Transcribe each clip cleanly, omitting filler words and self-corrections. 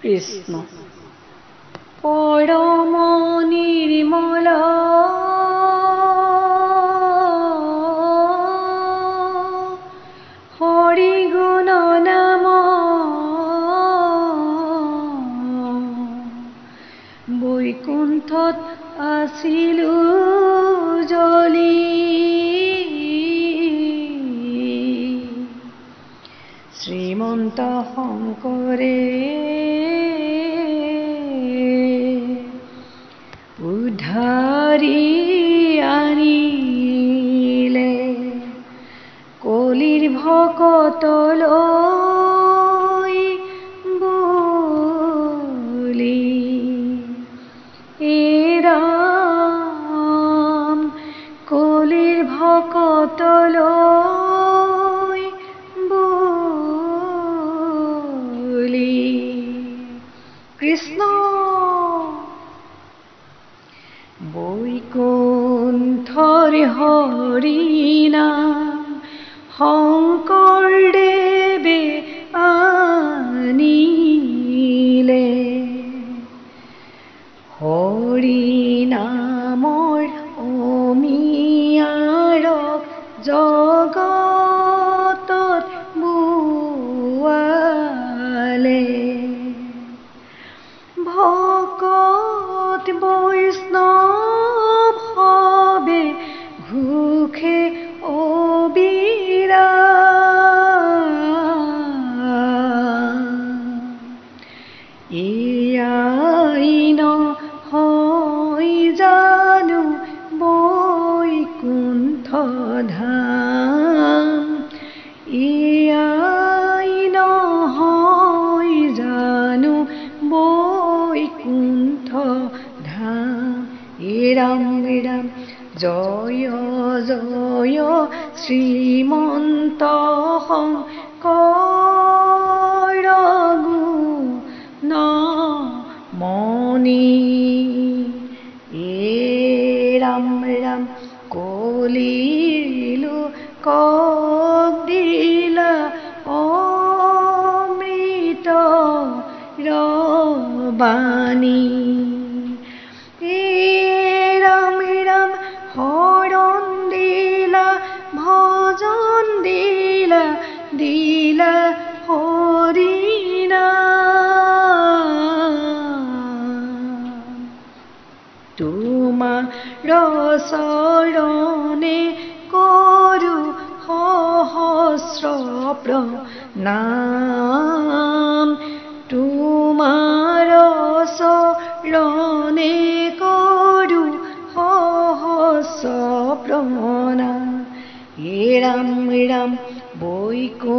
কৃষ্ণ পৰম নিৰ্মল হৰি গুণ নাম বৈকুণ্ঠত আছিলো জ্বলি শ্ৰীমন্ত শংকৰে উদ্ধাৰি আনিলে কলিৰ ভকতলৈ বুলি ৰাম কলিৰ ভকতলৈ বুলি কৃষ্ণ বৈকুণ্ঠৰ হৰি নাম শংকৰদেৱে আনিলে হৰি নামৰ অমিয়াৰক জগতত বোৱালে ভকত বৈষ্ণৱ সবে ঘোষে অবিৰাম এয়াই নহয় জানো বৈকুণ্ঠ ধাম এয়াই নহয় জানো বৈকুণ্ঠ ধাম ৰাম ৰাম জয় জয় শ্ৰীমন্ত শংকৰ গুণমণি ৰাম ৰাম কলিৰ লোকক দিলা অমৃত বাণী ৰাম ৰাম শৰণ দিলা ভজন দিলা দিলা হৰি নাম তোমাৰ চৰণে কৰো সহস্ৰ প্ৰণাম তোমাৰ চৰণে কৰো সহস্ৰ প্ৰণাম ৰাম ৰাম বৈকুণ্ঠৰ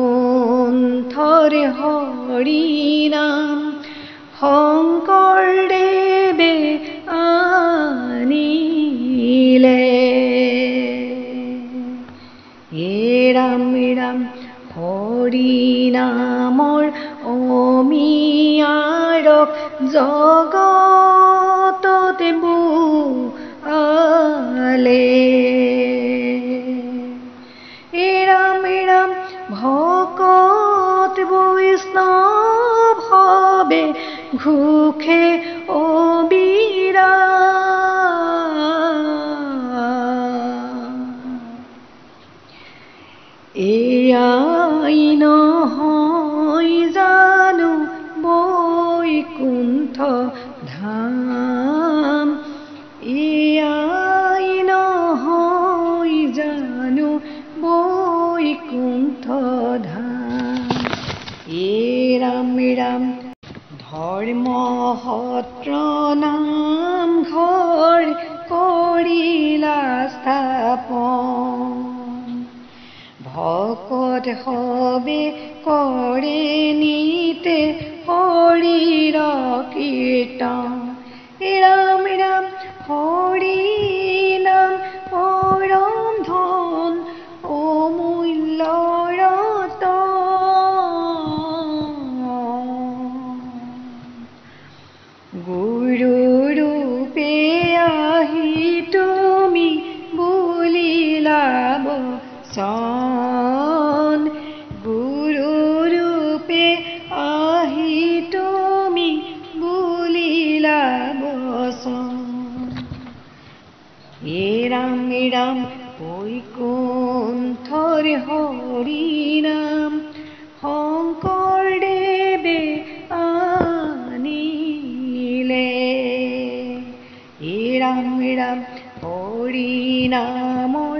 হৰি নাম শংকৰদেৱে আনিলে ৰাম ৰাম হৰি নামৰ অমিয়াৰক জগতত বোৱালে ৰাম ৰাম ভকত বৈষ্ণৱ সবে ঘোষে অবিৰাম এয়াই নহয় জানো বৈকুণ্ঠ ধাম এয়াই নহয় জানো বৈকুণ্ঠ ধাম ৰাম ৰাম ধৰ্ম সত্ৰ নামঘৰ কৰিলা স্থাপন ভকত সবে কৰে নিতে হৰিৰ কীৰ্তন ৰাম ৰাম হৰি নাম পৰম ধন অমূল্য ৰতন গুৰু ৰূপে আহি তুমি বুলিলা বচন গুৰু ৰূপে আহি তুমি ৰাম বৈকুণ্ঠৰ হৰি নাম শংকৰদেৱে আনিলে। ৰাম ৰাম হৰি নামৰ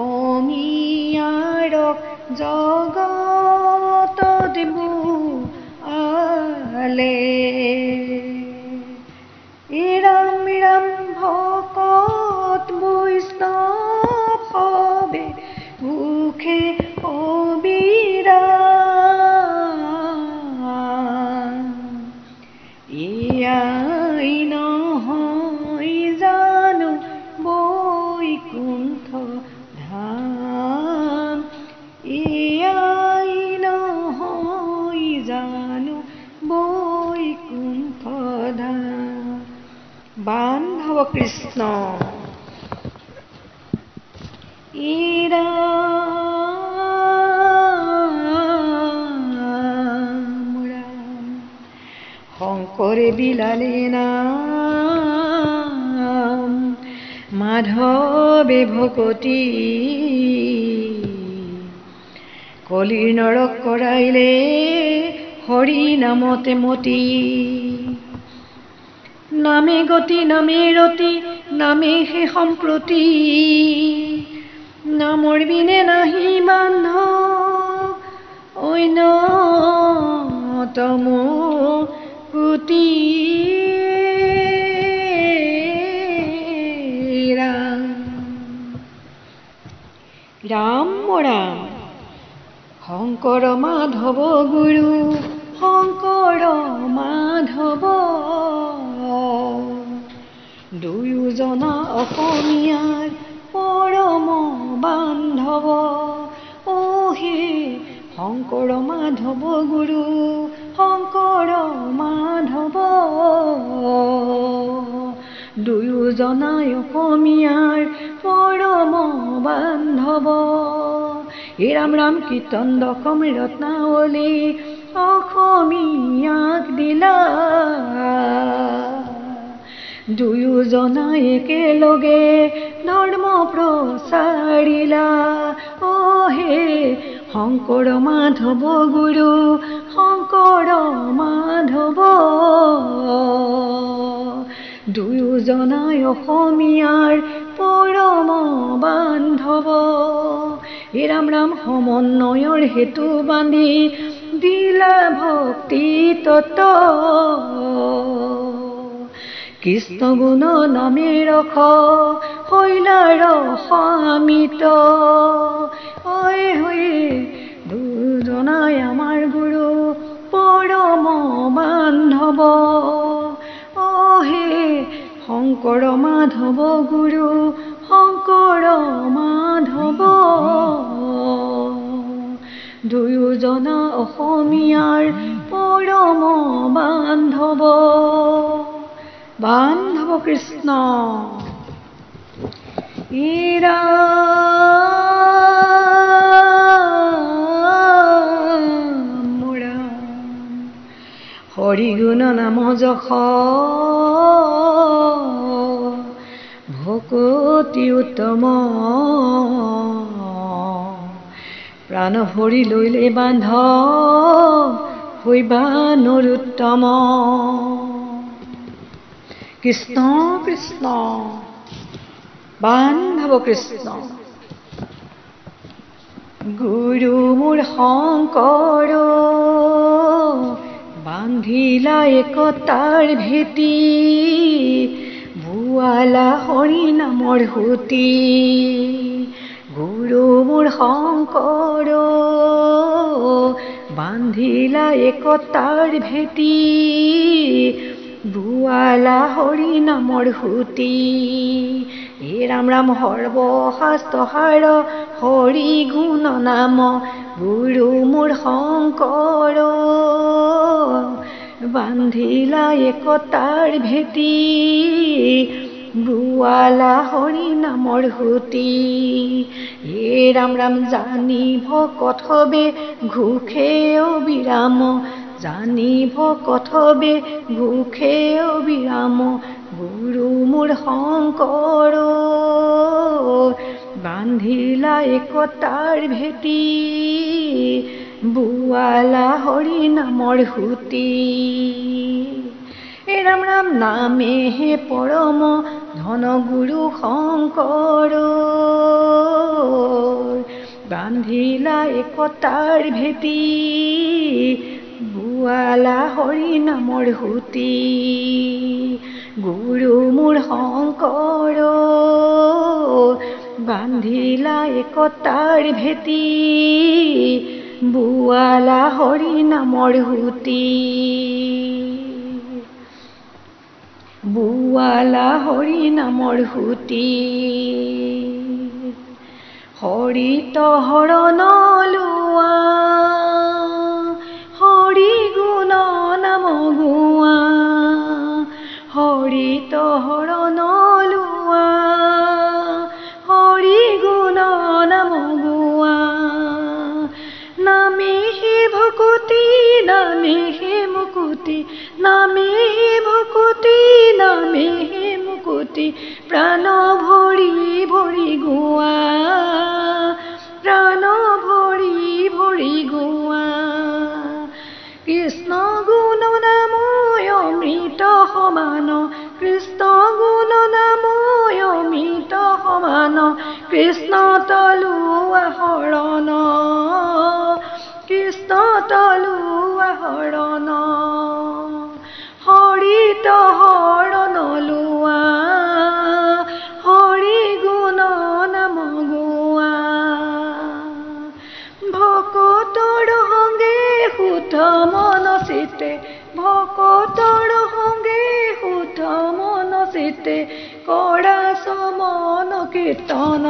অমিয়াৰক জগতত বুৱালে। ৰাম ৰাম ভকত বৈষ্ণৱ সবে মুখে অবিৰাম। এয়াই নহয় জানো বৈকুণ্ঠ ধাম, এয়াই নহয় জানো বৈকুণ্ঠ ধাম। বান্ধৱ কৃষ্ণ ৰাম ৰাম শংকৰে বিলালে নাম মাধৱে ভকতি কলিৰ নৰক কৰাইলে হৰি নামতে মতি। নামে গতি নামে ৰতি নামে হে সম্প্ৰতি নামৰ বিনে নাহি বান্ধৱ অন্যতম কুটি। ৰাম ৰাম ৰাম শংকৰ মাধৱ গুৰু শংকৰ মাধৱ দুয়োজনা অসমীয়াৰ পৰম বান্ধৱ। অ হে শংকৰ মাধৱ গুৰু শংকৰ মাধৱ দুয়োজনাই অসমীয়াৰ পৰম বান্ধৱ। ৰাম ৰাম কীৰ্তন দশম ৰত্নাৱলী অসমীয়াক দিলা। দুয়োজনাই একেলগে ধৰ্ম প্ৰচাৰিলা। অ হে শংকৰ মাধৱ গুৰু শংকৰ মাধৱ দুয়োজনাই অসমীয়াৰ পৰম বান্ধৱ। ৰাম ৰাম সমন্বয়ৰ হেতু বান্ধি দিলা ভক্তি তত্ত্ব। কৃষ্ণ গুণ নামে ৰখ হৈলা ৰসামিত। হয় হয় দুজনাই আমাৰ গুৰু পৰম বান্ধৱ। অ হে শংকৰ মাধৱ গুৰু শংকৰ মাধৱ দুয়োজনা অসমীয়াৰ পৰম বান্ধৱ। বান্ধৱ কৃষ্ণ ৰাম ৰাম হৰি গুণ নাম যশ ভকতি উত্তম প্ৰাণ ভৰি লৈলে বান্ধৱ হৈবা নৰোত্তম। কৃষ্ণ কৃষ্ণ বান্ধৱ কৃষ্ণ গুৰু মোৰ শংকৰ বান্ধিলা একতাৰ ভেটি ভুৱালা হৰি নামৰ সুতি। গুৰু মোৰ শংকৰ বান্ধিলা একতাৰ ভেটি ভুৱালা হৰি নামৰ সুতি। ৰাম ৰাম সৰ্বশাস্ত্ৰসাৰ হৰি গুণ নাম গুৰু মোৰ শংকৰ বান্ধিলা একতাৰ ভেটি ভুৱালা হৰি নামৰ সুতি। ৰাম ৰাম জানিভ কথবে ঘোষে অবিৰাম জানিভ কথবে ঘোষে অবিৰাম গুৰু মোৰ শংকৰ বান্ধিলা একতাৰ ভেটি বোৱালা হৰি নামৰ সুতি ৰাম ৰাম নামেহে পৰম ধন গুৰু শংকৰ বান্ধিলা একতাৰ ভেটি বোৱালা হৰি নামৰ সুতি গুৰু মোৰ শংকৰ বান্ধিলা একতাৰ ভেটি বোৱালা হৰি নামৰ সুতি বোৱালা হৰি নামৰ সুতি হৰিত হৰণ লোৱা হৰি গুণ নাম গোৱা হৰিত হৰণ লোৱা হৰি গুণ নাম গোৱা নামেহে ভকতি নামেহে মুকুতি নামেহে ভকতি নামেহে মুকুতি প্ৰাণ ভৰি ভৰি গোৱা প্ৰাণ ভৰি ভৰি গোৱা কৃষ্ণ গুণ নাময় অমৃত সমান কৃষ্ণ গুণ নাময় অমৃত সমান কৃষ্ণ তলুৱা শৰণ কৃষ্ণ তলুৱা শৰণ হৰিত হৰণ লোৱা হৰি গুণ নাম গোৱা ভকতৰ সংগে শুদ্ধ মন চিতে ভকতৰ সংগে শুদ্ধ মন চিতে কৰা সমন কীৰ্তন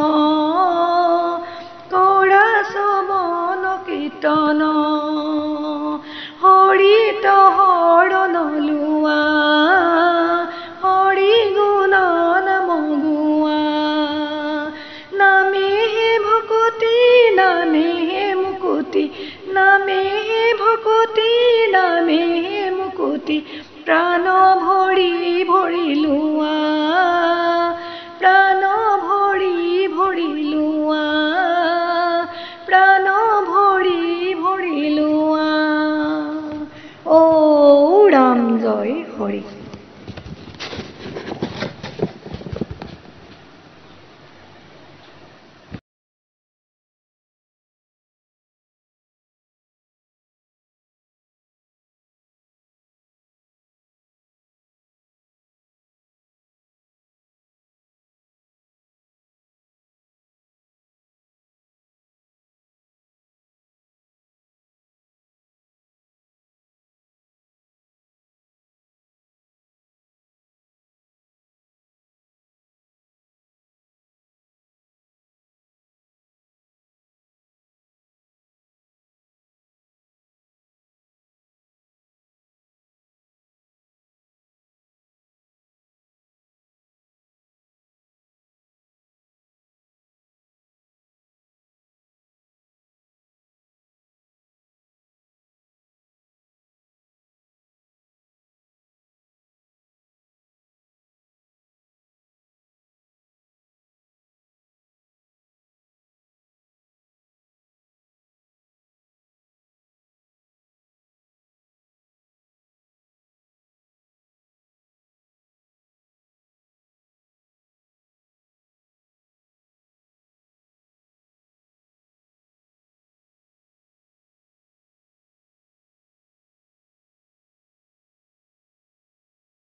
কৰা সমন কীৰ্তন হৰিত হৰণ লোৱা হৰি গুণ নাম গোৱা নামেহে ভকতি নামেহে মুকুতি নামেহে ভকতি নামেহে মুকুতি প্ৰাণ ভৰি ভৰি লোৱা প্ৰাণ ভৰি ভৰি লোৱা প্ৰাণ ভৰি ভৰি লোৱা ও ৰাম জয় হৰি।